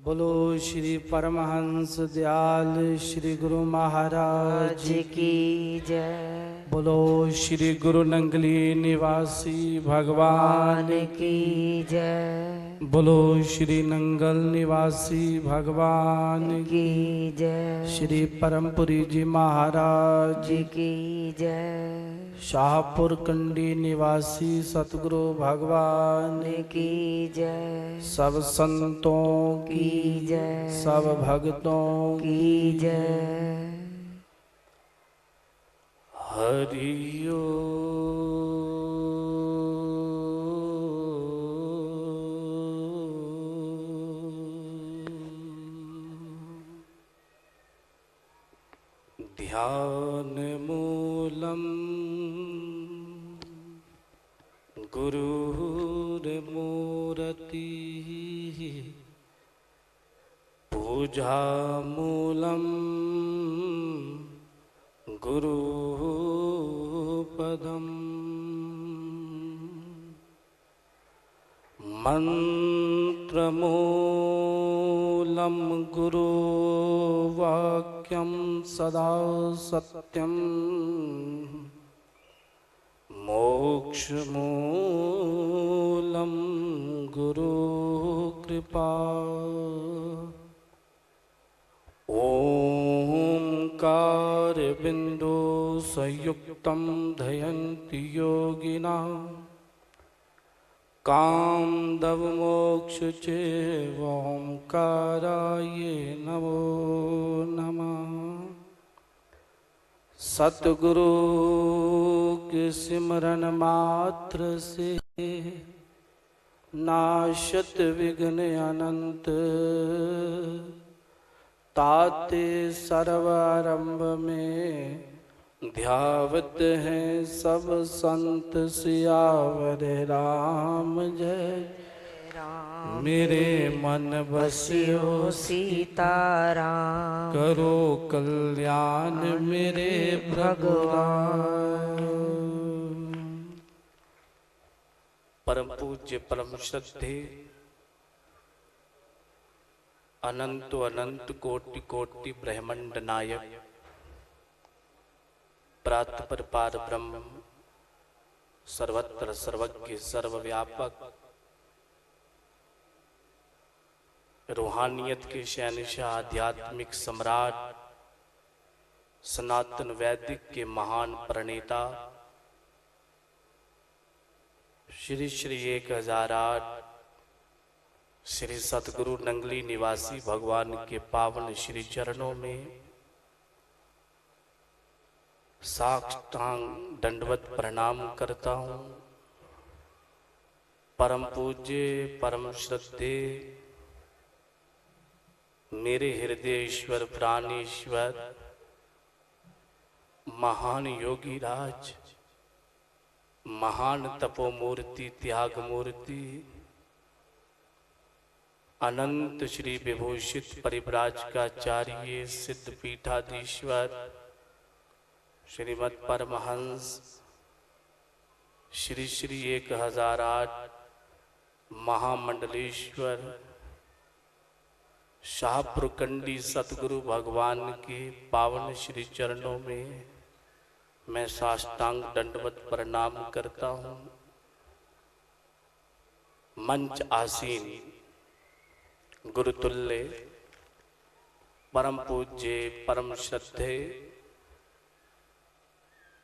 बोलो श्री परमहंस दयाल श्री गुरु महाराज की जय। बोलो श्री गुरु नंगली निवासी भगवान की जय। बोलो श्री नंगल निवासी भगवान की जय। श्री परमपुरी जी महाराज की जय। शाहपुर कंडी निवासी सतगुरु भगवान की जय। सब संतों की जय। सब भक्तों की जय। हरि ध्यान मूलम गुरुर्मूर्ति पूजा मूलम गुरुपदम मंत्रमूलं गुरुवाक्यं सदा सत्यं मोक्षमूलं गुरुकृपा ओंकार बिंदु संयुक्तं ध्यायन्ति योगिनः कामदव मोक्ष चेवोंकाराय नमो नमः। सतगुरु के सिमरन मात्र से नाशत विघ्न अनंत ताते सर्व आरंभ में ध्यावत हैं सब संत सियावर राम जय राम। मेरे मन बसियो सीताराम करो कल्याण मेरे भगवान। परम पूज्य परम श्रद्धे अनंत अनंत कोटि कोटि ब्रह्मांड नायक प्रात पर पार ब्रह्म सर्वत्र सर्वज्ञ सर्वव्यापक रूहानियत के शहंशाह आध्यात्मिक सम्राट सनातन वैदिक के महान प्रणेता श्री श्री 1008 श्री सतगुरु नंगली निवासी भगवान के पावन श्री चरणों में साष्टांग दंडवत प्रणाम करता हूँ। परम पूज्य परम श्रद्धे मेरे हृदयेश्वर प्राणेश्वर महान योगी राज महान तपोमूर्ति त्याग मूर्ति अनंत श्री विभूषित परिव्राजकाचार्य सिद्ध पीठाधीश्वर श्रीमद् परमहंस श्री श्री 1008 महामंडलेश्वर शाहपुर कंडी सतगुरु भगवान के पावन श्री चरणों में मैं साष्टांग दंडवत प्रणाम करता हूँ। मंच आसीन गुरुतुल्य परम पूज्य परम श्रद्धे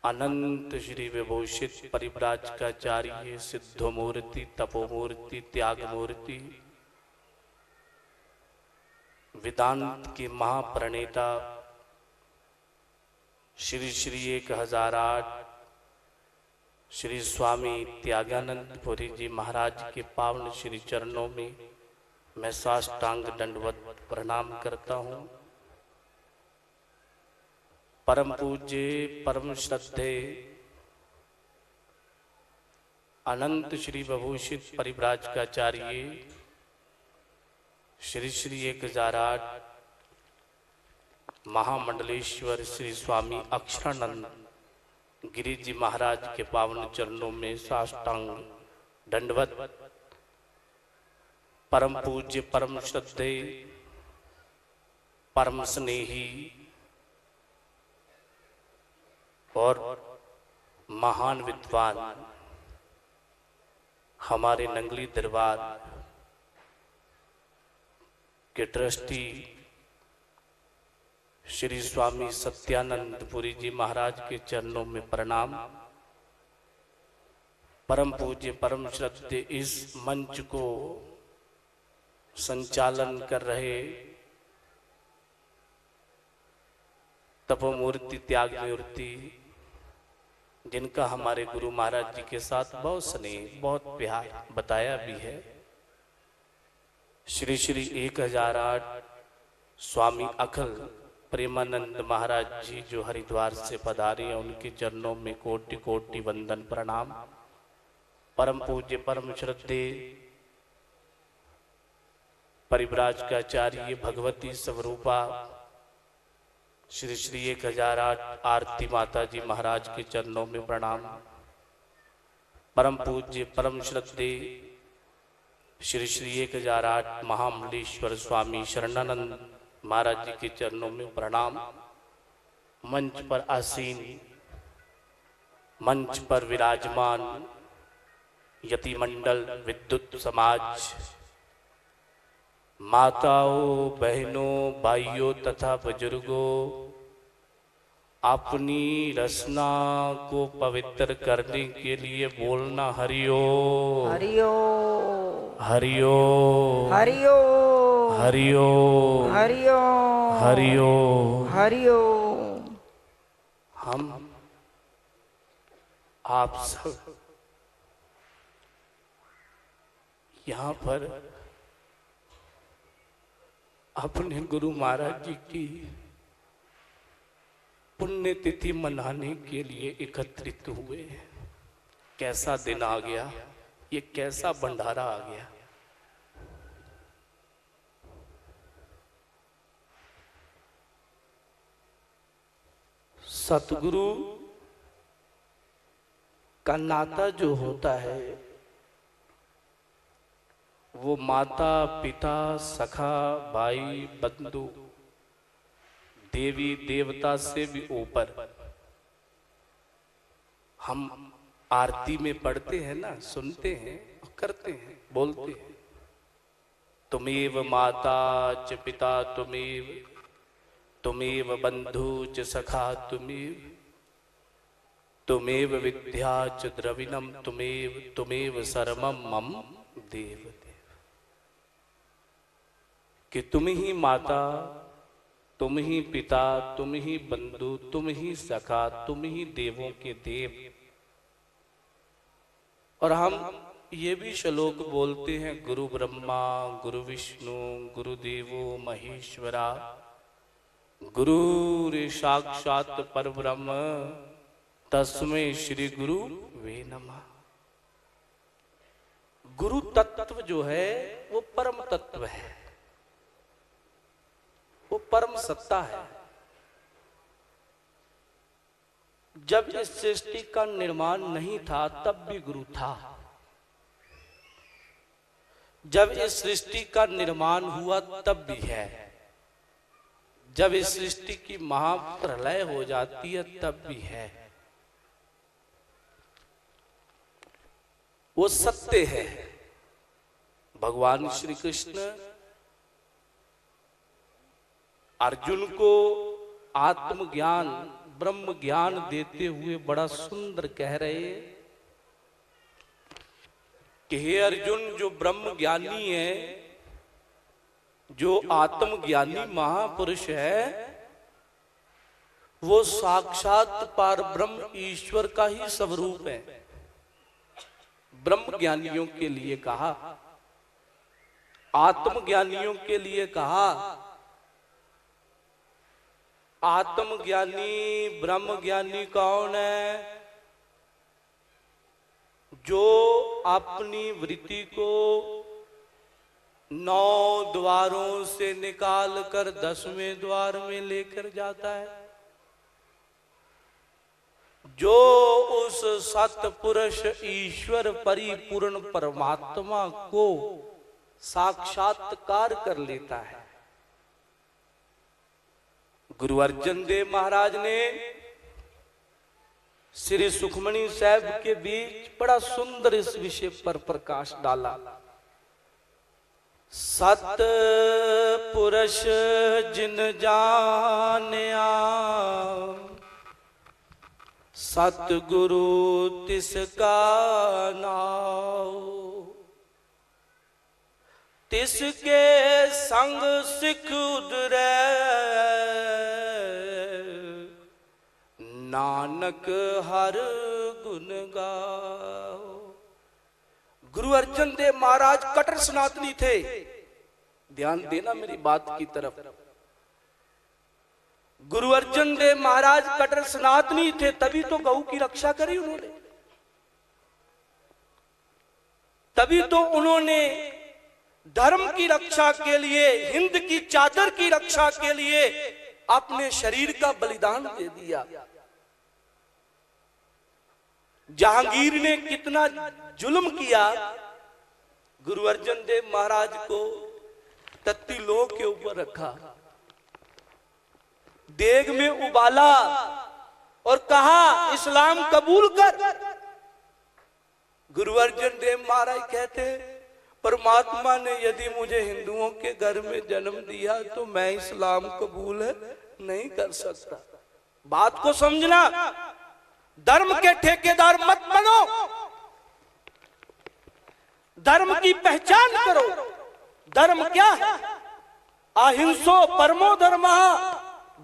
अनंत श्री विभूषित परिव्राजकाचार्य सिद्धमूर्ति तपोमूर्ति त्यागमूर्ति वेदांत के महाप्रणेता श्री श्री 1008 श्री स्वामी त्यागानंद पुरी जी महाराज के पावन श्री चरणों में मैं साष्टांग दंडवत प्रणाम करता हूँ। परम पूज्य परम श्रद्धे अनंत श्री विभूषित परिव्राजकाचार्य श्री श्री 1008 महामंडलेश्वर श्री स्वामी अक्षरानंद गिरी जी महाराज के पावन चरणों में साष्टांग दंडवत परम पूज्य परम श्रद्धे परम स्नेही और महान विद्वान हमारे नंगली दरबार के ट्रस्टी श्री स्वामी सत्यानंदपुरी जी महाराज के चरणों में प्रणाम। परम पूज्य परम श्रद्धेय इस मंच को संचालन कर रहे तपोमूर्ति त्याग मूर्ति, जिनका हमारे गुरु महाराज जी के साथ बहुत स्नेह बहुत प्यार बताया भी है, श्री श्री 1008 स्वामी अखिल प्रेमानंद महाराज जी जो हरिद्वार से पधारे हैं, उनके चरणों में कोटि कोटि वंदन प्रणाम। परम पूज्य परम श्रद्धेय परिव्राजकाचार्य भगवती स्वरूपा श्री श्री 1008 आरती माता जी महाराज के चरणों में प्रणाम। परम पूज्य परम श्रद्धेय श्री श्री 1008 महामंडलेश्वर स्वामी शरणानंद महाराज जी के चरणों में प्रणाम। मंच पर आसीन, मंच पर विराजमान यति मंडल, विद्युत समाज, माताओं बहनों भाइयों तथा बुजुर्गों, अपनी रचना को पवित्र करने के लिए बोलना हरिओ हरिओ हरिओ हरिओ हरिओ हरिओ हरिओ। हरिओ। हम आप सब यहाँ पर अपने गुरु महाराज जी की पुण्यतिथि मनाने के लिए एकत्रित हुए। कैसा दिन आ गया, ये कैसा भंडारा आ गया। सतगुरु का नाता जो होता है वो माता पिता सखा भाई बंधु देवी देवता से भी ऊपर। हम आरती में पढ़ते हैं ना, सुनते हैं, करते हैं, बोलते हैं, तुमेव माता च पिता तुमेव, तुमेव बंधु च सखा तुमेव, तुमेव विद्या च द्रविणम तुमेव, तुमेव सर्वम मम देव देव। कि तुम ही माता, तुम ही पिता, तुम ही बंधु, तुम ही सखा, तुम ही देवों के देव। और हम ये भी श्लोक बोलते हैं, गुरु ब्रह्मा गुरु विष्णु गुरुदेवो महेश्वरा, गुरु साक्षात परब्रह्म तस्मै श्री गुरु वे नमः। गुरु तत्व जो है वो परम तत्व है, वो परम सत्ता है। जब इस सृष्टि का निर्माण नहीं था तब भी गुरु था। जब इस सृष्टि का निर्माण हुआ तब भी है। जब इस सृष्टि की महाप्रलय हो जाती है तब भी है। वो सत्य है। भगवान श्री कृष्ण अर्जुन को आत्मज्ञान ब्रह्म ज्ञान देते हुए बड़ा सुंदर कह रहे कि हे अर्जुन, जो ब्रह्म ज्ञानी है, जो आत्मज्ञानी महापुरुष है, वो साक्षात पार ब्रह्म ईश्वर का ही स्वरूप है। ब्रह्म ज्ञानियों के लिए कहा, आत्मज्ञानियों के लिए कहा। आत्मज्ञानी ब्रह्म ज्ञानी कौन है? जो अपनी वृत्ति को 9 द्वारों से निकाल कर 10वें द्वार में लेकर जाता है। जो उस सतपुरुष ईश्वर परिपूर्ण परमात्मा को साक्षात्कार कर लेता है। गुरु अर्जन देव महाराज ने श्री सुखमणी साहब के बीच बड़ा सुंदर इस विषय पर प्रकाश डाला। सत पुरुष जिन जानिया, सतगुरु तिसका नाम, तिसके संग सिख उदरै, नानक हर गुण गाओ। गुरु अर्जन देव महाराज कट्टर सनातनी थे। ध्यान देना मेरी बात की तरफ। गुरु अर्जन देव महाराज कट्टर सनातनी थे, तभी तो गऊ की रक्षा करी उन्होंने। तभी तो उन्होंने धर्म की रक्षा के लिए, हिंद की चादर की रक्षा के लिए अपने शरीर का बलिदान दे दिया। जहांगीर ने कितना जुल्म किया, गुरु अर्जन देव महाराज को तत्ती लोह के ऊपर रखा, देग में उबाला और कहा इस्लाम कबूल कर। गुरु अर्जन देव महाराज कहते, परमात्मा ने यदि मुझे हिंदुओं के घर में जन्म दिया तो मैं इस्लाम कबूल नहीं कर सकता। बात को समझना, धर्म के ठेकेदार मत बनो, धर्म की पहचान करो। धर्म क्या है? अहिंसो परमो धर्मः,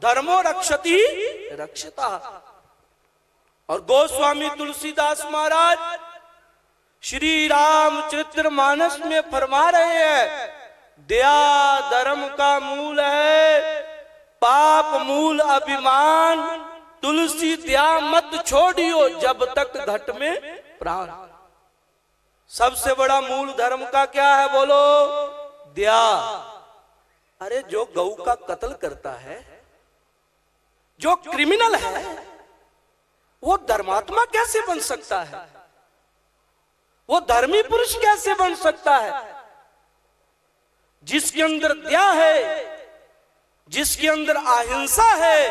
धर्मो रक्षति रक्षिता। और गोस्वामी तुलसीदास महाराज श्री रामचरितमानस में फरमा रहे हैं, दया धर्म का मूल है, पाप मूल अभिमान, तुलसी दया मत छोड़ियो जब तक घट में प्राण। सबसे बड़ा मूल धर्म का क्या है बोलो? दया। अरे जो गौ का कत्ल करता है, जो क्रिमिनल है, वो धर्मात्मा कैसे बन सकता है? वो धर्मी पुरुष कैसे बन सकता है? जिसके अंदर दया है, जिसके अंदर अहिंसा है,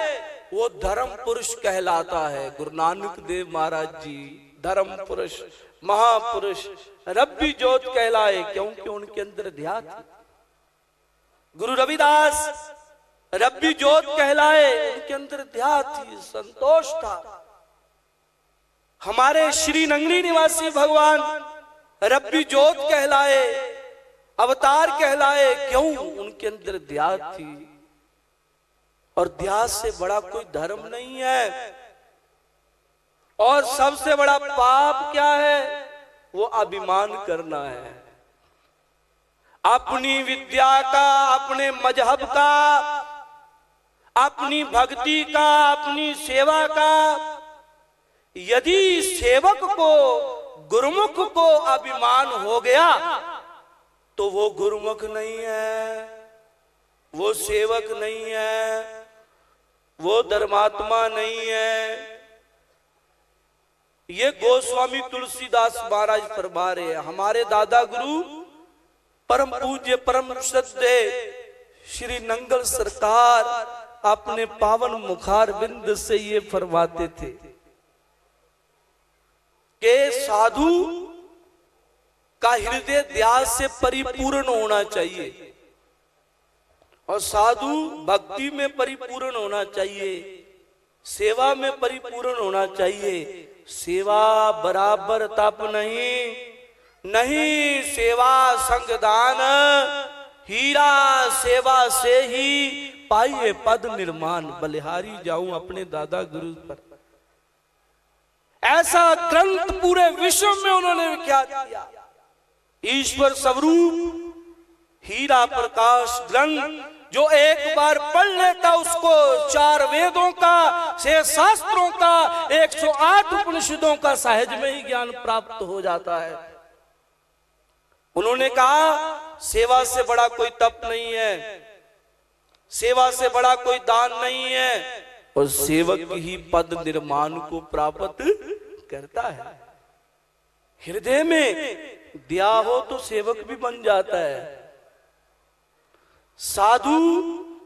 वो धर्म पुरुष कहलाता है। गुरु नानक देव महाराज जी धर्म पुरुष, महापुरुष, रब्बी जोत कहलाए, क्योंकि उनके अंदर दया थी। गुरु रविदास रब्बी जोत कहलाए, उनके अंदर दया थी, संतोष था। हमारे श्री नगरी निवासी भगवान रब्बी जोत कहलाए, अवतार कहलाए, क्यों? उनके अंदर दया थी। और दया से बड़ा कोई धर्म नहीं है। और सबसे बड़ा पाप क्या है? वो अभिमान करना है। अपनी विद्या का, अपने मजहब का, अपनी भक्ति का, अपनी सेवा का। यदि सेवक को, गुरुमुख को अभिमान हो गया तो वो गुरुमुख नहीं है, वो सेवक नहीं है, वो धर्मात्मा नहीं है। ये गोस्वामी तुलसीदास महाराज फरमा रहे हैं। हमारे दादा गुरु परम पूज्य परम श्रद्धे श्री नंगल सरकार अपने पावन मुखार बिंद से ये फरमाते थे कि साधु का हृदय दया से परिपूर्ण होना चाहिए और साधु भक्ति में परिपूर्ण होना चाहिए, सेवा में परिपूर्ण होना चाहिए। सेवा बराबर तप नहीं, नहीं सेवा संगदान, हीरा सेवा से ही पाइए पद निर्माण। बलिहारी जाऊं अपने दादा गुरु पर। ऐसा ग्रंथ पूरे विश्व में उन्होंने विख्यात किया। ईश्वर स्वरूप हीरा प्रकाश ग्रंथ, जो एक बार पढ़ लेता उसको 4 वेदों का, 6 शास्त्रों का, 108 उपनिषदों का सहज में ही ज्ञान प्राप्त हो जाता है। उन्होंने कहा सेवा से बड़ा कोई तप नहीं है, सेवा से बड़ा कोई दान नहीं है, और सेवक ही पद निर्माण को प्राप्त करता है। हृदय में दिया हो तो सेवक भी बन जाता है। साधु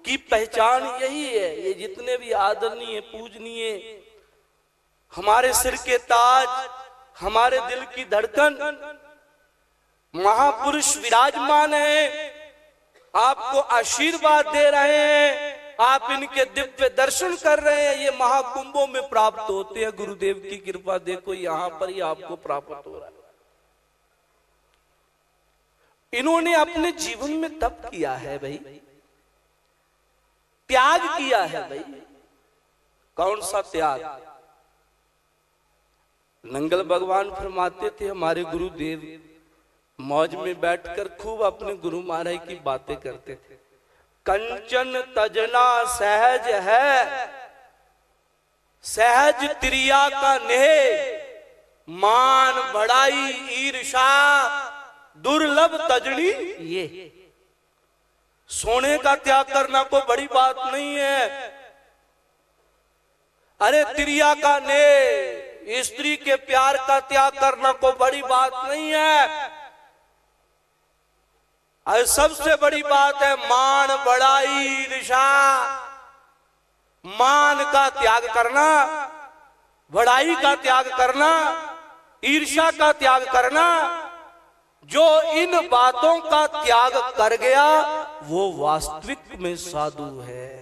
की पहचान यही है। ये जितने भी आदरणीय पूजनीय हमारे सिर के ताज, हमारे दिल की धड़कन महापुरुष विराजमान है, आपको आशीर्वाद दे रहे हैं, आप इनके दिव्य दर्शन कर रहे हैं। ये महाकुंभों में प्राप्त होते हैं। गुरुदेव की कृपा देखो यहां पर ही आपको प्राप्त हो रहा है। इन्होंने अपने जीवन में तप किया है भाई, त्याग किया है भाई। कौन सा त्याग? नंगल भगवान फरमाते थे, हमारे गुरुदेव मौज में बैठकर खूब अपने गुरु महाराज की बातें करते थे। कंचन तजना सहज है, सहज त्रिया का नेह, मान बड़ाई ईर्षा दुर्लभ तजनी। ये सोने का त्याग करना कोई बड़ी बात नहीं है। अरे त्रिया का नेह, स्त्री के प्यार का त्याग करना कोई बड़ी बात नहीं है। और सबसे बड़ी बात है मान बड़ाई ईर्षा। मान का त्याग करना, बड़ाई का त्याग करना, ईर्षा का त्याग करना। जो इन बातों का त्याग कर गया वो वास्तविक में साधु है।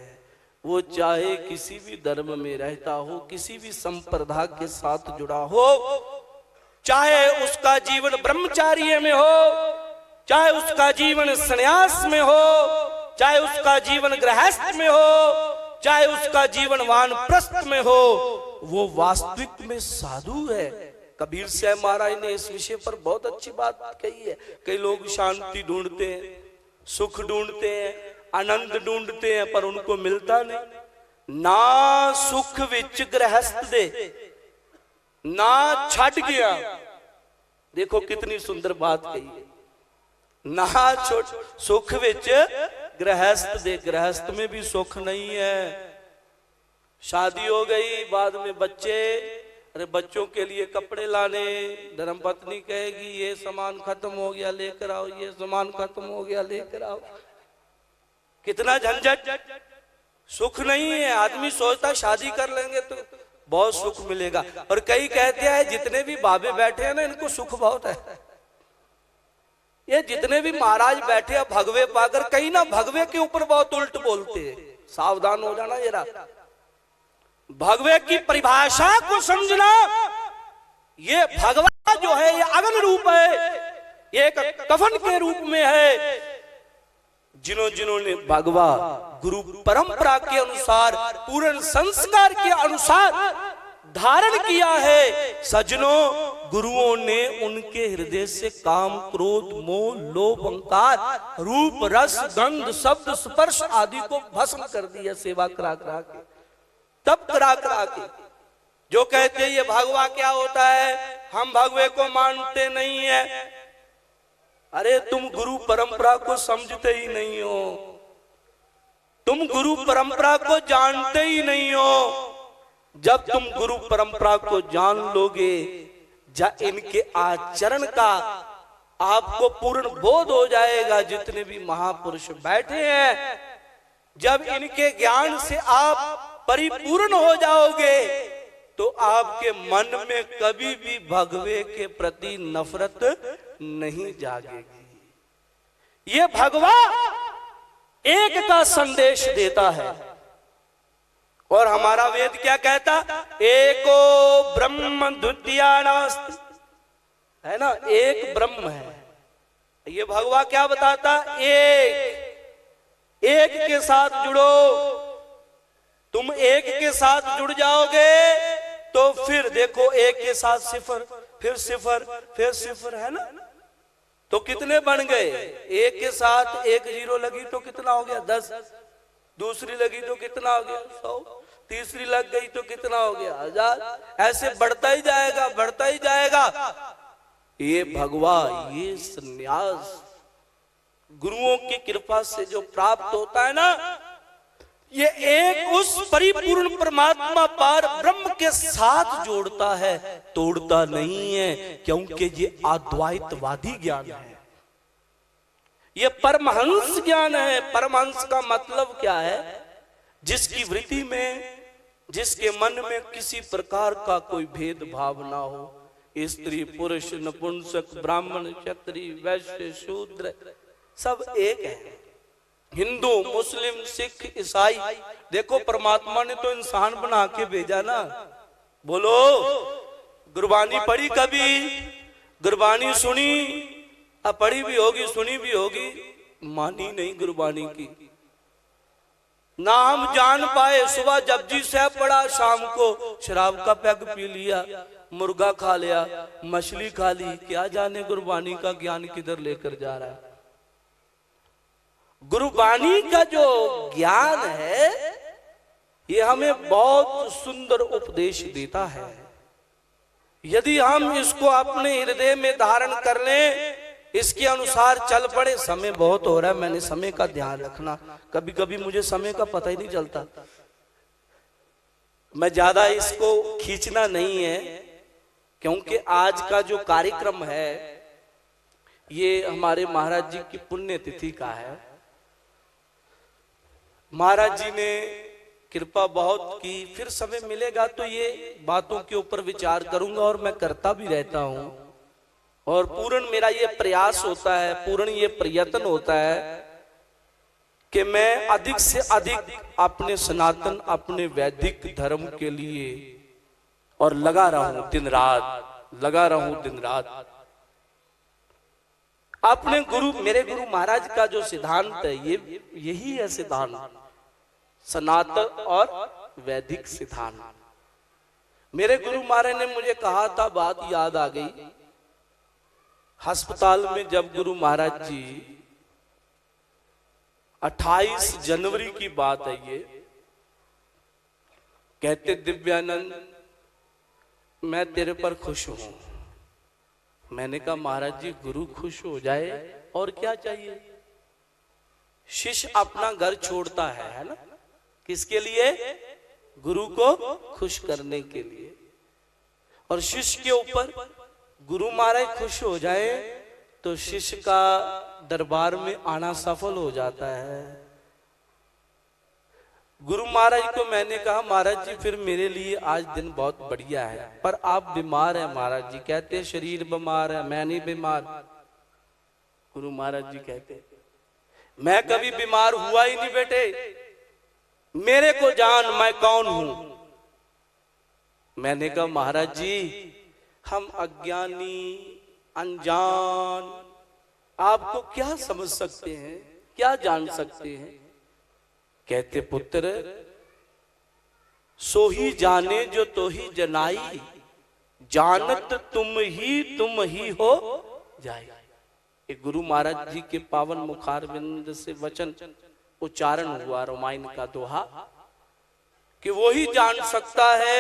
वो चाहे किसी भी धर्म में रहता हो, किसी भी संप्रदाय के साथ जुड़ा हो, चाहे उसका जीवन ब्रह्मचार्य में हो, चाहे उसका जीवन संन्यास में हो, चाहे उसका जीवन गृहस्थ में हो, चाहे उसका जीवन वानप्रस्थ में हो, वो वास्तविक में साधु है। कबीर साहब महाराज ने इस विषय पर बहुत अच्छी बात कही है। कई लोग शांति ढूंढते हैं, सुख ढूंढते हैं, आनंद ढूंढते हैं, पर उनको मिलता नहीं। ना सुख विच गृहस्थ दे ना छट गया। देखो कितनी सुंदर बात कही है। ना छोट सुख विच गृहस्थ दे, गृहस्थ में भी सुख नहीं है। शादी हो गई, बाद में बच्चे, अरे बच्चों के लिए कपड़े लाने, धर्मपत्नी कहेगी ये सामान खत्म हो गया लेकर आओ, ये सामान खत्म हो गया लेकर आओ। कितना झंझट, सुख नहीं है। आदमी सोचता शादी कर लेंगे तो बहुत सुख मिलेगा, और कई कहते हैं जितने भी बाबे बैठे हैं ना इनको सुख बहुत है। ये जितने भी महाराज बैठे हैं भगवे पाकर, कहीं ना भगवे के ऊपर बहुत उल्ट बोलते हैं। सावधान हो जाना जरा। भगवे की परिभाषा को समझना। ये भगवा जो है ये अगन रूप है, ये एक कफन के रूप में है। जिन्होंने भगवा गुरु परंपरा के अनुसार, पूर्ण संस्कार के अनुसार धारण किया है, सज्जनों गुरुओं ने उनके हृदय से काम, क्रोध, मोह, लोभ, अहंकार, रूप, रस, गंध, शब्द, स्पर्श आदि को भस्म कर दिया। सेवा करा करा के, तब करा करा के। जो कहते हैं ये भगवा क्या होता है, हम भगवे को मानते नहीं है। अरे तुम गुरु परंपरा को समझते ही नहीं हो, तुम गुरु परंपरा को जानते ही नहीं हो। जब तुम गुरु परंपरा को जान लोगे, इनके आचरण का आपको पूर्ण बोध हो जाएगा। जितने भी महापुरुष बैठे हैं, जब इनके ज्ञान से आप परिपूर्ण हो जाओगे तो आपके मन में कभी भी भगवे के प्रति नफरत नहीं जागेगी। ये भगवा एक का संदेश देता है। और हमारा वेद क्या कहता? एको ब्रह्म द्वितीया नास्ति, है ना, एक ब्रह्म है। ये भगवा क्या बताता? एक के साथ जुड़ो। तुम एक के साथ जुड़ जाओगे तो फिर देखो एक के साथ सिफर, फिर सिफर, फिर सिफर, है ना। तो कितने बन गए? एक के साथ एक जीरो लगी तो कितना हो गया? 10। दूसरी लगी तो कितना हो गया? 100। तीसरी लग गई तो कितना हो गया? 1000। ऐसे बढ़ता ही जाएगा, बढ़ता ही जाएगा। ये भगवा, ये संन्यास गुरुओं की कृपा से जो प्राप्त होता है ना, ये एक उस परिपूर्ण परमात्मा पार ब्रह्म के साथ जोड़ता है, तोड़ता नहीं है, क्योंकि ये अद्वैतवादी ज्ञान है, ये परमहंस ज्ञान है। परमहंस का मतलब क्या है? जिसकी वृत्ति में, जिसके मन में किसी प्रकार का कोई भेदभाव ना हो, स्त्री पुरुष नपुंसक ब्राह्मण क्षत्रिय वैश्य शूद्र सब एक है, हिंदू मुस्लिम सिख ईसाई। देखो परमात्मा ने तो इंसान बना के भेजा ना। बोलो, गुरबानी पढ़ी कभी? गुरबानी सुनी? अब पढ़ी भी होगी सुनी भी होगी, मानी नहीं गुरबानी की। ना हम जान पाए, सुबह जपजी साहब पढ़ा, शाम को शराब का पैग पी लिया, मुर्गा खा लिया, मछली खा ली, क्या जाने गुरबानी का ज्ञान किधर लेकर जा रहा है। गुरबानी का जो ज्ञान है ये हमें बहुत सुंदर उपदेश देता है। यदि हम इसको अपने हृदय में धारण कर लें, इसके अनुसार चल पड़े। समय बहुत हो रहा है, मैंने समय का ध्यान रखना। कभी कभी मुझे समय का पता ही नहीं चलता। मैं ज्यादा इसको खींचना नहीं है, क्योंकि आज का जो कार्यक्रम है ये हमारे महाराज जी की पुण्य तिथि का है। महाराज जी ने कृपा बहुत की। फिर समय मिलेगा तो ये बातों के ऊपर विचार करूंगा, और मैं करता भी रहता हूं। और पूर्ण मेरा ये प्रयास होता है, पूर्ण ये प्रयत्न होता है कि मैं अधिक से अधिक अपने सनातन, अपने वैदिक धर्म के लिए और लगा रहूं दिन रात, लगा रहूं दिन रात। अपने गुरु, मेरे गुरु महाराज का जो सिद्धांत है ये यही है सिद्धांत, सनातन और वैदिक सिद्धांत। मेरे गुरु महाराज ने मुझे कहा था, बात याद आ गई। अस्पताल में जब गुरु महाराज जी 28 जनवरी की बात है ये, कहते दिव्यानंद मैं तेरे पर खुश हूं। मैंने कहा महाराज जी गुरु खुश हो जाए और क्या चाहिए। शिष्य अपना घर छोड़ता है ना, किसके लिए? गुरु को खुश करने के लिए। और शिष्य के ऊपर गुरु महाराज खुश हो जाए तो शिष्य का दरबार में आना सफल हो जाता है। गुरु महाराज को मैंने कहा महाराज जी फिर मेरे लिए आज दिन बहुत बढ़िया है, पर आप बीमार हैं महाराज जी। कहते शरीर बीमार है, मैं नहीं बीमार। गुरु महाराज जी कहते मैं कभी बीमार हुआ ही नहीं बेटे, मेरे को जान मैं कौन हूं। मैंने कहा महाराज जी हम अज्ञानी अनजान, आपको क्या समझ सकते हैं, क्या जान सकते हैं। कहते पुत्र सो ही जाने जो तो ही जनाई, जानत तुम ही हो जाए। एक गुरु महाराज जी के पावन मुखारविंद से वचन उच्चारण हुआ, रामायण का दोहा, कि वो ही जान सकता है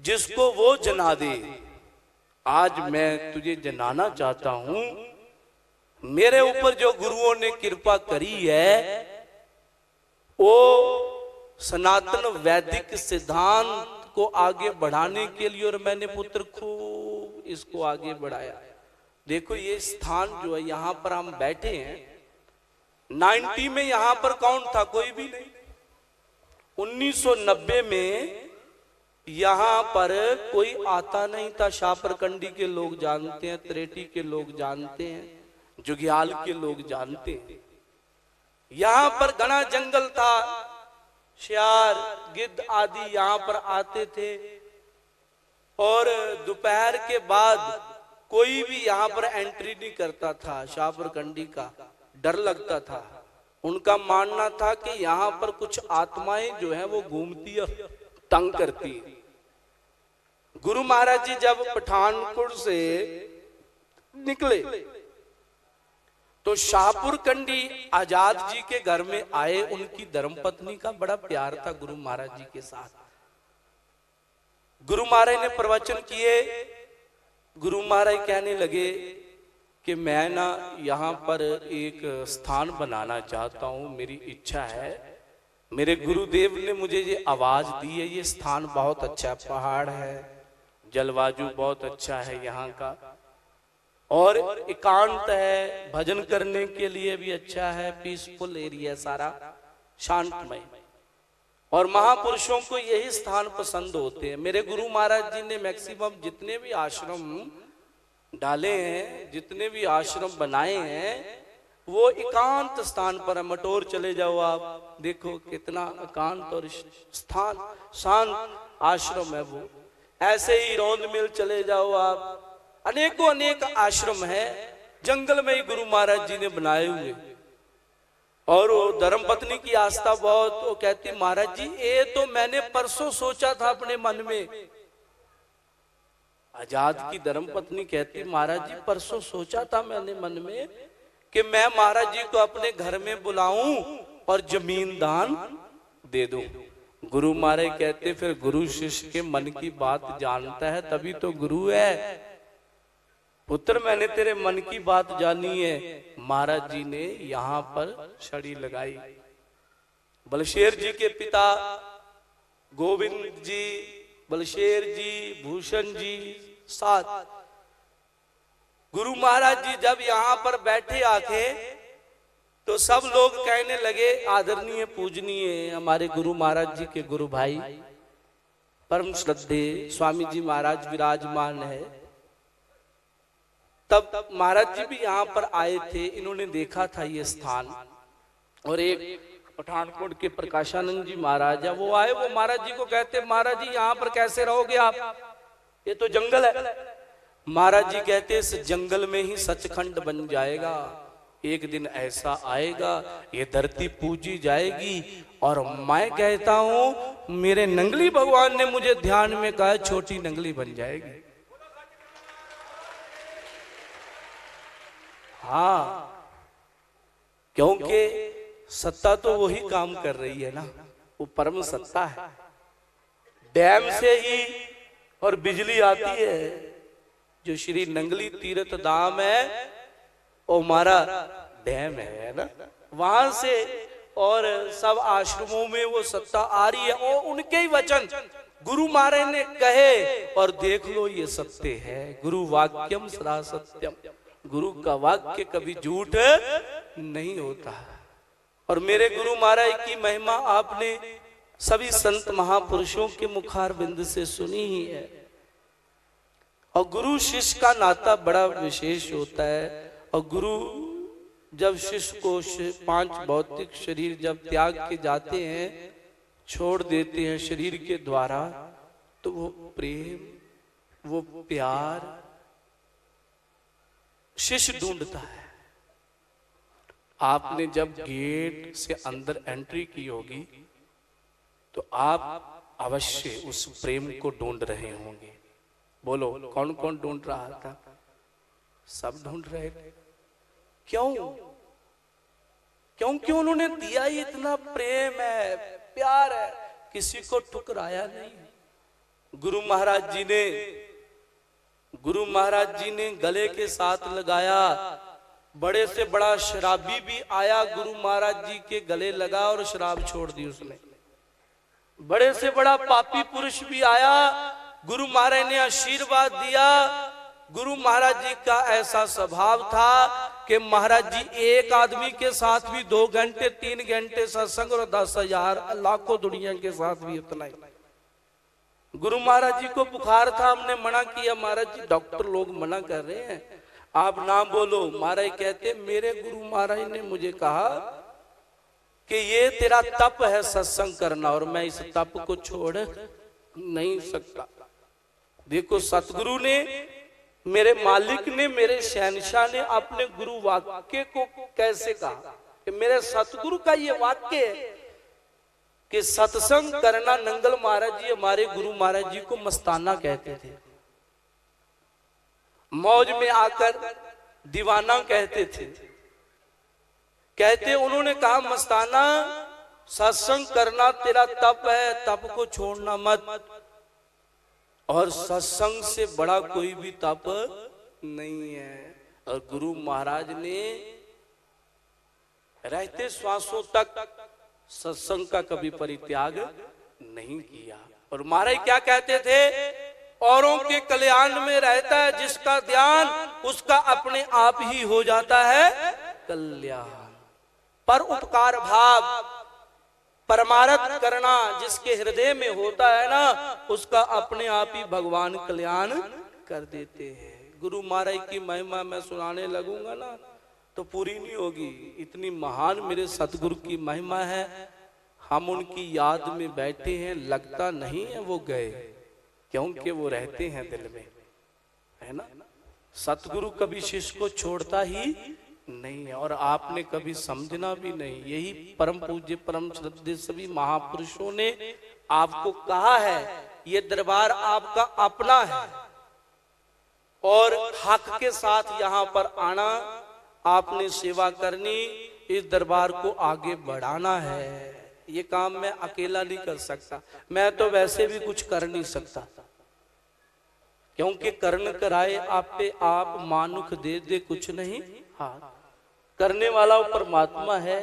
जिसको वो जना दे। आज मैं तुझे जनाना चाहता हूं। मेरे ऊपर जो गुरुओं ने कृपा करी है वो सनातन वैदिक सिद्धांत को आगे बढ़ाने के लिए, और मैंने पुत्र खूब इसको आगे बढ़ाया। देखो ये स्थान जो है यहाँ पर हम बैठे हैं, 90 में यहाँ पर कौन था? कोई भी नहीं। 1990 में यहाँ पर कोई आता नहीं था। शापरकंडी के लोग जानते हैं, त्रेटी के लोग जानते हैं, जुग्याल के लोग जानते हैं। यहाँ पर घना जंगल था, शेर गिद्ध आदि यहाँ पर आते थे। और दोपहर के बाद कोई भी यहाँ पर एंट्री नहीं करता था। शापरकंडी का डर लगता था। उनका मानना था कि यहाँ पर कुछ आत्माएं जो है वो घूमती है, तंग करती है। गुरु महाराज जी जब पठानकोट से निकले तो शाहपुरकंडी आजाद जी के घर में आए। उनकी धर्मपत्नी का बड़ा प्यार था गुरु महाराज जी के साथ। गुरु महाराज ने प्रवचन किए। गुरु महाराज कहने लगे कि मैं ना यहाँ पर एक स्थान बनाना चाहता हूँ, मेरी इच्छा है मेरे गुरुदेव ने मुझे ये आवाज दी है। ये स्थान बहुत अच्छा पहाड़ है, जलवायु बहुत अच्छा है यहाँ का, और एकांत है, भजन करने के लिए भी अच्छा है, पीसफुल एरिया सारा, शांतमय। और महापुरुषों को यही स्थान पसंद होते हैं। मेरे गुरु महाराज जी ने मैक्सिमम जितने भी आश्रम डाले हैं, जितने भी आश्रम बनाए हैं, वो एकांत स्थान पर है। मटोर चले जाओ आप, देखो कितना एकांत और स्थान, शांत आश्रम है वो। ऐसे ही रौंद मिल चले जाओ आप, अनेकों अनेक आश्रम है, जंगल में ही गुरु महाराज जी ने बनाए हुए। और वो धर्मपत्नी की आस्था बहुत, वो कहती महाराज जी ये तो मैंने परसों सोचा था अपने मन में। आजाद की धर्मपत्नी कहती महाराज जी परसों सोचा था मैंने मन में कि मैं महाराज जी को अपने घर में बुलाऊं और जमीन दान दे दूं। गुरु महाराज कहते फिर गुरु शिष्य के मन की बात जानता है तभी तो गुरु है। पुत्र मैंने तेरे मन की बात जानी है। महाराज जी ने यहाँ पर छड़ी लगाई। बलशेर जी के पिता गोविंद जी, बलशेर जी, भूषण जी, साथ गुरु महाराज जी जब यहाँ पर बैठे आके तो सब लोग कहने लगे आदरणीय पूजनीय हमारे गुरु महाराज जी के गुरु भाई परम श्रद्धे स्वामी जी महाराज विराजमान है। तब महाराज जी भी यहाँ पर आए थे, इन्होंने देखा था ये स्थान। और एक पठानकोट के प्रकाशानंद जी महाराज है, वो आए, वो महाराज जी को कहते महाराज जी यहाँ पर कैसे रहोगे आप, ये तो जंगल है। महाराज जी कहते इस जंगल में ही सचखंड बन जाएगा। एक दिन ऐसा आएगा ये धरती पूजी जाएगी। और मैं कहता हूं मेरे नंगली भगवान ने मुझे ध्यान में कहा छोटी नंगली बन जाएगी। हाँ, क्योंकि सत्ता तो वही काम कर रही है ना, वो परम सत्ता है। डैम से ही और बिजली आती है। जो श्री नंगली तीर्थ धाम है वो हमारा डैम है ना, वहां से और सब आश्रमों में वो सत्ता आ रही है। और उनके ही वचन गुरु महाराज ने कहे और देख लो ये सत्य है। गुरु वाक्यम सदा सत्यम, गुरु का वाक्य कभी झूठ नहीं होता। और मेरे गुरु महाराज की महिमा आपने सभी संत महापुरुषों के मुखार बिंद से सुनी ही है। और गुरु शिष्य का नाता बड़ा विशेष होता है। और गुरु जब शिष्य को 5 भौतिक शरीर जब त्याग के जाते हैं, छोड़ देते हैं शरीर के द्वारा, तो वो प्रेम, वो प्यार शिष्य ढूंढता है। आपने जब गेट से अंदर एंट्री की होगी तो आप अवश्य उस प्रेम को ढूंढ रहे होंगे। बोलो कौन कौन ढूंढ रहा था? सब ढूंढ रहे थे। क्यों? क्योंकि उन्होंने दिया ही इतना प्रेम है, प्यार है, किसी को ठुकराया नहीं। गुरु महाराज जी ने गले के साथ लगाया। बड़े से बड़ा शराबी भी आया, गुरु महाराज जी के गले लगा और शराब छोड़ दी उसने। बड़े से बड़ा पापी पुरुष भी आया, गुरु महाराज ने आशीर्वाद दिया। गुरु महाराज जी का ऐसा स्वभाव था कि महाराज जी एक आदमी के साथ भी 2 घंटे 3 घंटे सत्संग और 10,000 लाखों दुनिया के साथ भी उतना ही। गुरु महाराज जी को बुखार था, हमने मना किया, महाराज जी डॉक्टर लोग मना कर रहे हैं, आप ना बोलो। महाराज कहते मेरे गुरु महाराज ने मुझे कहा कि ये तेरा तप है सत्संग करना, और मैं इस तप को छोड़ नहीं सकता। देखो सतगुरु ने, मेरे मालिक ने, मेरे शहनशाह ने अपने गुरु वाक्य को कैसे कहा कि मेरे सतगुरु का ये वाक्य है कि सत्संग करना। नंगल महाराज जी हमारे गुरु महाराज जी को मस्ताना कहते थे, मौज में आकर दीवाना कहते थे। कहते उन्होंने कहा मस्ताना सत्संग करना तेरा तप है, तप को छोड़ना मत। और सत्संग से बड़ा कोई भी तप नहीं है। और गुरु महाराज ने रहते श्वासों तक सत्संग का कभी परित्याग नहीं किया। और महाराज क्या कहते थे, औरों के कल्याण में रहता है जिसका ध्यान, उसका अपने आप ही हो जाता है कल्याण। पर उपकार भाव, परमार्थ करना जिसके हृदय में होता है ना, उसका अपने आप ही भगवान कल्याण कर देते हैं। गुरु महाराज की महिमा मैं सुनाने लगूंगा ना तो पूरी नहीं होगी, इतनी महान मेरे सतगुरु की महिमा है। हम उनकी याद में बैठे हैं, लगता नहीं है वो गए, क्योंकि वो रहते हैं दिल में, है ना। सतगुरु कभी शिष्य को छोड़ता ही नहीं है, और आपने कभी समझना भी नहीं। यही परम पूज्य परम श्रद्धेय सभी महापुरुषों ने आपको कहा है, ये दरबार आपका अपना है और हक के साथ यहाँ पर आना, आपने सेवा करनी, इस दरबार को आगे बढ़ाना है। ये काम मैं अकेला नहीं कर सकता, मैं तो वैसे भी कुछ कर नहीं सकता, क्योंकि कर्ण कराए आप पे आप, मानुख दे दे कुछ नहीं हाँ। करने वाला परमात्मा है,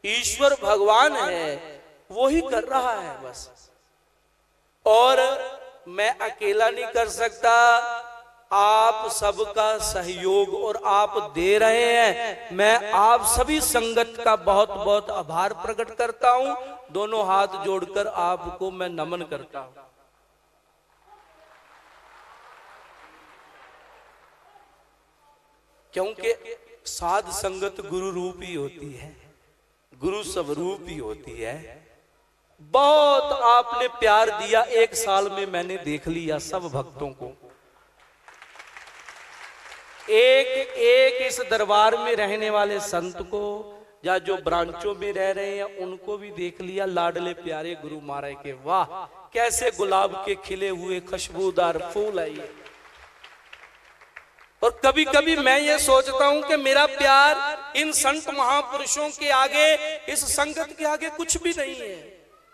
ईश्वर भगवान है, वो ही कर रहा है बस। और मैं अकेला नहीं कर सकता, आप सबका सहयोग और आप दे रहे हैं। मैं आप सभी संगत का बहुत बहुत आभार प्रकट करता हूं। दोनों हाथ जोड़कर आपको मैं नमन करता हूं। क्योंकि साध संगत गुरु रूप ही होती है, गुरु स्वरूप ही होती है। बहुत आपने प्यार दिया, एक साल में मैंने देख लिया सब भक्तों को, एक एक इस दरबार में रहने वाले संत को, या जो ब्रांचों में रह रहे हैं उनको भी देख लिया। लाडले प्यारे गुरु महाराज के, वाह कैसे गुलाब के खिले हुए खुशबूदार फूल है। और कभी कभी मैं ये सोचता हूं कि मेरा प्यार इन संत महापुरुषों के आगे, इस संगत के आगे कुछ भी नहीं है।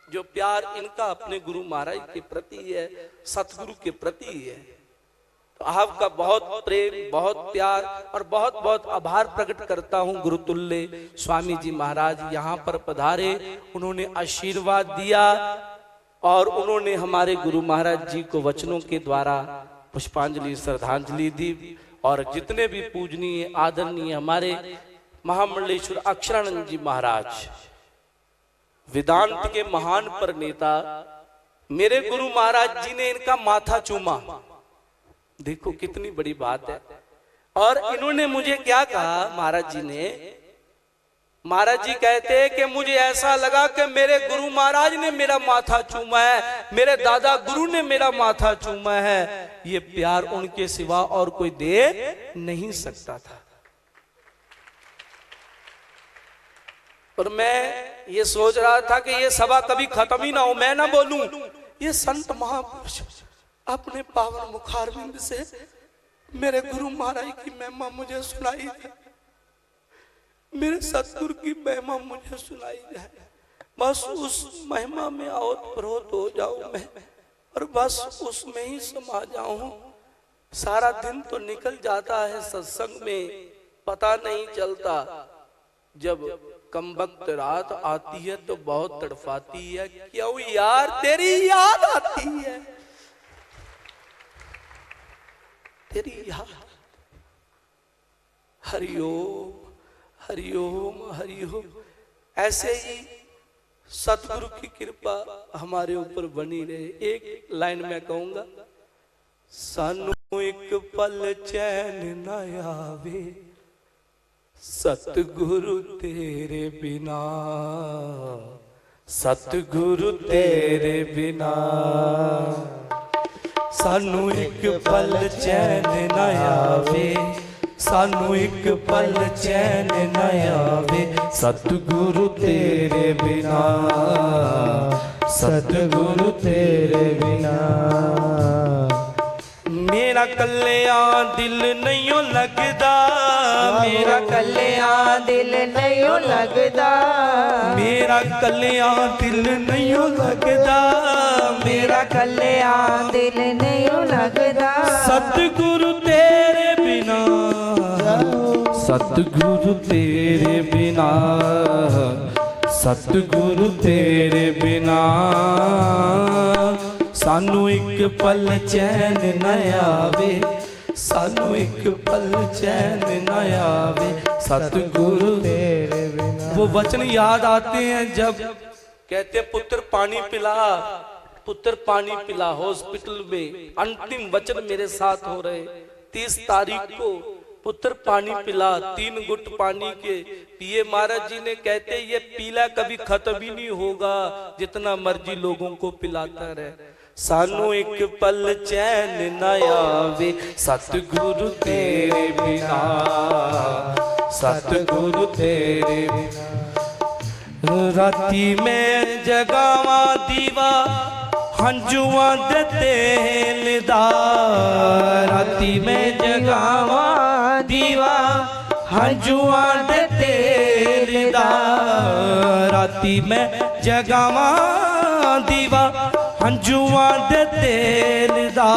जो प्यार इनका अपने गुरु महाराज के प्रति है, सतगुरु के प्रति है। तो आपका बहुत प्रेम, बहुत प्यार और बहुत बहुत आभार प्रकट करता हूं। गुरुतुल्य स्वामी जी महाराज यहाँ पर पधारे, उन्होंने आशीर्वाद दिया और उन्होंने हमारे गुरु महाराज जी को वचनों के द्वारा पुष्पांजलि श्रद्धांजलि दी। और जितने भी पूजनीय आदरणीय हमारे महामंडलेश्वर अक्षरानंद जी महाराज, वेदांत के महान प्रणेता, मेरे गुरु महाराज जी ने इनका माथा चूमा। देखो कितनी बड़ी बात है। और इन्होंने मुझे क्या कहा, महाराज जी ने, महाराज जी कहते हैं कि मुझे ऐसा लगा कि मेरे गुरु महाराज ने मेरा माथा चूमा है, मेरे दादा गुरु ने मेरा माथा चूमा है। ये प्यार उनके सिवा और कोई दे नहीं सकता था। और मैं ये सोच रहा था कि ये सभा कभी खत्म ही ना हो, मैं ना बोलूं। ये संत महापुरुष अपने पावन मुखारविंद से मेरे गुरु महाराज की महिमा मुझे सुनाई है, मेरे सतगुरु की महिमा मुझे सुनाई जाए। बस उस महिमा में ओतप्रोत हो जाऊं मैं, और बस उसमें ही समा जाऊं। सारा दिन तो निकल जाता है सत्संग में, पता नहीं चलता। जब कमबख्त रात आती है तो बहुत तड़फाती है, क्यों यार तेरी याद आती है, तेरी याद। हरिओम हरिओम हरिओम। ऐसे ही सतगुरु की कृपा हमारे ऊपर बनी रहे। एक लाइन में कहूंगा, सानू एक पल चैन न आवे सतगुरु तेरे बिना, सतगुरु तेरे बिना। सानू एक पल चैन न आवे, सानू एक पल चैन न आवे सतगुरु तेरे बिना, सतगुरु तेरे बिना। मेरा कल्लिया दिल नहीं लगदा, मेरा कल्लिया दिल नहीं लगदा, मेरा कल्लिया दिल नहीं लगदा, मेरा कल्लिया दिल नहीं लगदा। सतगुरु तेरे बिना, सतगुरु तेरे बिना, सतगुरु तेरे बिना सानू एक पल चैन न आवे, सानू एक पल चैन न आवे, सतगुरु तेरे बिना। वो वचन याद आते हैं जब कहते पुत्र पानी पिला, पुत्र पानी पिला। हॉस्पिटल में अंतिम वचन मेरे साथ हो रहे, 30 तारीख को पुत्र पानी पिला। 3 घुट पानी के पिए महाराज जी ने, कहते ये पीला कभी खत्म ही नहीं होगा, जितना मर्जी लोगों को पिलाता रहे। सानू एक पल चैन न आवे, सतगुरु तेरे बिना, सतगुरु तेरे बिना। राती में जगावा दीवा हंजुआ दे तेल दा, राती में जगावा दीवा हंजुआ दे तेल दा, राती में जगावा दीवा हंजुआ दे तेल दा,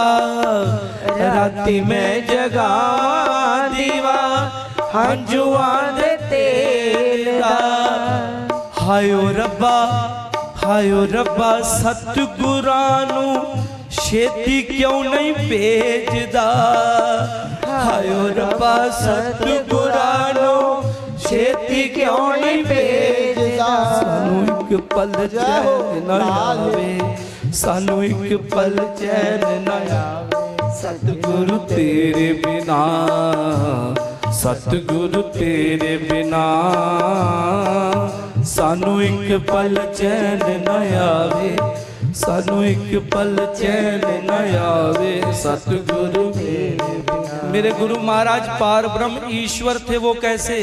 राती में जगावा दीवा हंजुआ दे तेल दा। हायो रब्बा, हायो रब्बा सतगुरां नू छेती क्यों नहीं भेजदा, हायो रब्बा सतगुरां नू छेती क्यों नहीं भेजदा। सानू एक पल चैन न आवे, सानू एक पल चैन न आवे, सतगुरु तेरे बिना, सतगुरु तेरे बिना सानू एक पल चैन न आवे, सानू एक पल चैन न आवे, सतगुरु तेरे बिना। मेरे गुरु महाराज पार ब्रह्म ईश्वर थे। वो कैसे?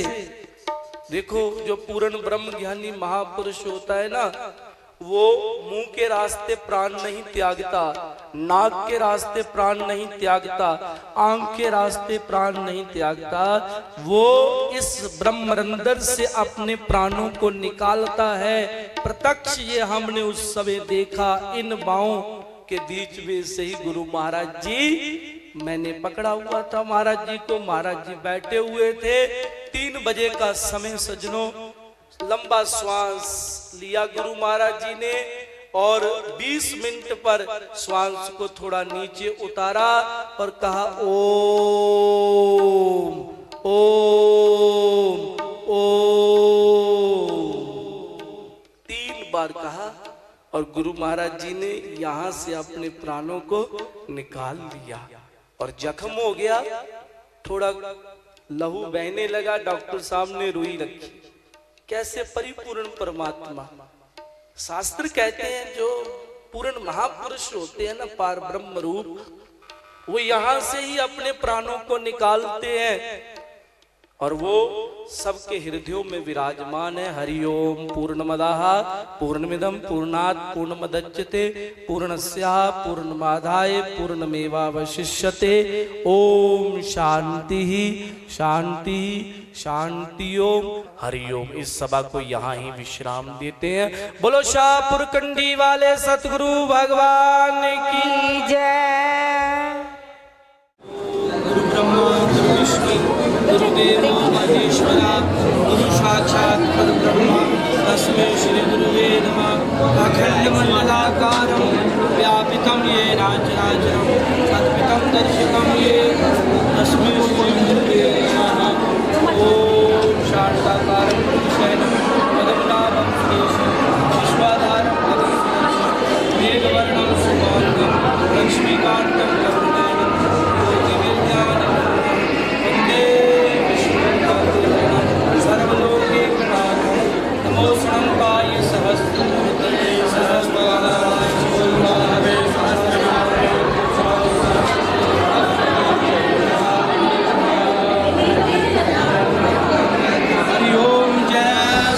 देखो, जो पूर्ण ब्रह्म ज्ञानी महापुरुष होता है ना, वो मुंह के रास्ते प्राण नहीं त्यागता, नाक के रास्ते प्राण नहीं त्यागता, आंख के रास्ते प्राण नहीं त्यागता। वो इस ब्रह्मरंध्र से अपने प्राणों को निकालता है। प्रत्यक्ष ये हमने उस समय देखा। इन बाहों के बीच में से ही गुरु महाराज जी, मैंने पकड़ा हुआ था महाराज जी को, महाराज जी बैठे हुए थे। 3 बजे का समय सजनों, लंबा श्वास लिया गुरु महाराज जी ने और 20 मिनट पर श्वास को थोड़ा नीचे उतारा और कहा ओम ओम ओम। 3 बार कहा और गुरु महाराज जी ने यहां से अपने प्राणों को निकाल लिया और जख्म हो गया, थोड़ा लहू बहने लगा। डॉक्टर साहब ने रुई रखी। कैसे परिपूर्ण परमात्मा। शास्त्र कहते हैं जो पूर्ण महापुरुष होते हैं ना, पार ब्रह्म रूप, वो यहां से ही अपने प्राणों को निकालते हैं और वो सबके हृदयों में विराजमान है। हरिओम पूर्णमदः पूर्णमिदं पूर्णात् पूर्णमुदच्यते पूर्णस्य पूर्णमादाय पूर्णमेवावशिष्यते। ओम शांति शांति शांति ओम हरिओम। इस सभा को यहाँ ही विश्राम देते हैं। बोलो शाहपुर कंडी वाले सतगुरु भगवान की जय। गुरु ब्रह्मा गुरु विष्णु गुरुदेव महेश्वरा गुरु साक्षात् परब्रह्म तस्मै श्री गुरुवे नमः। अखंडमंडलाकारं व्यापितं येन चराचरं तत्पदं दर्शितं येन तस्मै श्री गुरुवे नमः। ओम शांताकारं शयनं पद्मनाभं सुरेशं विश्वाधारं पद्मनाभं मेघवर्णं शुभांगं लक्ष्मीकान्तं करुणानिधिं योगिविद्यानां वन्दे विष्णुपदां सर्वलोकैकनाथं। नमो शङ्काय सहस्रमूर्तये सहस्रपादाय शोभावे सहस्रनामाय हरि ओम। जय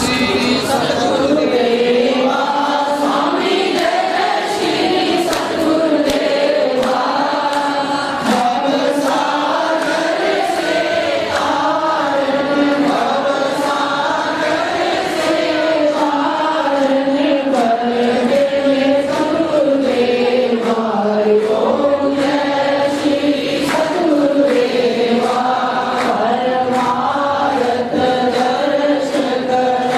श्री सद्गुरुदेवा स्वामी जय श्री सद्गुरुदेवा। भव सागर से पार भव सागर से पार निकल गए सद्गुरुदेवा। हरि ओम। जय श्री सद्गुरुदेवा। परमार्थ दर्श कर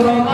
Om